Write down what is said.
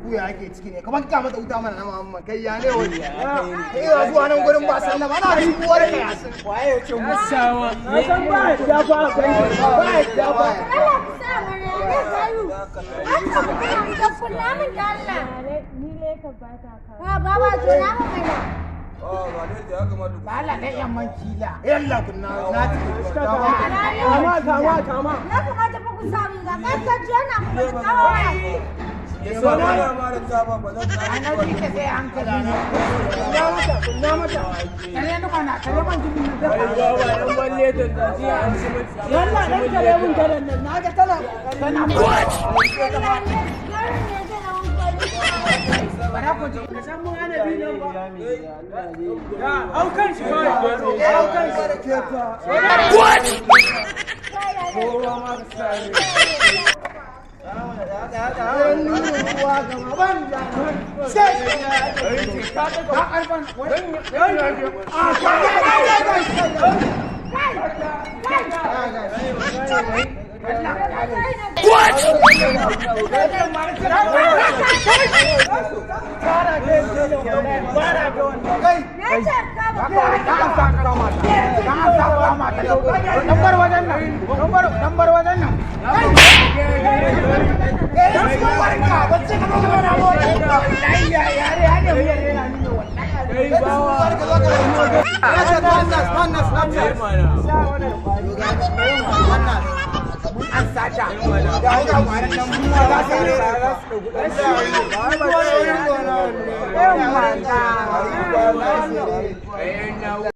kuya ake ciki ne kamar ka mata wuta mana na Muhammad kai ya ne wani kai ya zuwa nan gurin ba sallama ana shi uwar ka ya san waye ya ce mu sawa na san ba ya fa kai ba ya fa Allah ku sa mana ya kayu aka mu ka kula min da Allah ni ne ka bata ka ha baba to na mu mana ba ne da ya kamata ba Allah ne yamman kila yalla kunna na ci kama ya kamata fa ku sa min ga kan ji ana mu da kawai ya so na ma da tsaba ba zan ta ana ji ka sai hankali ne kunna mata kare ni mana kare man jibin da ba yan balle da ji an ci yalla dan kare mun daren nan naga tana bara ko ji ka san mun ana bi nan ba ya au kan shi kai au kan shi what kowa ma sai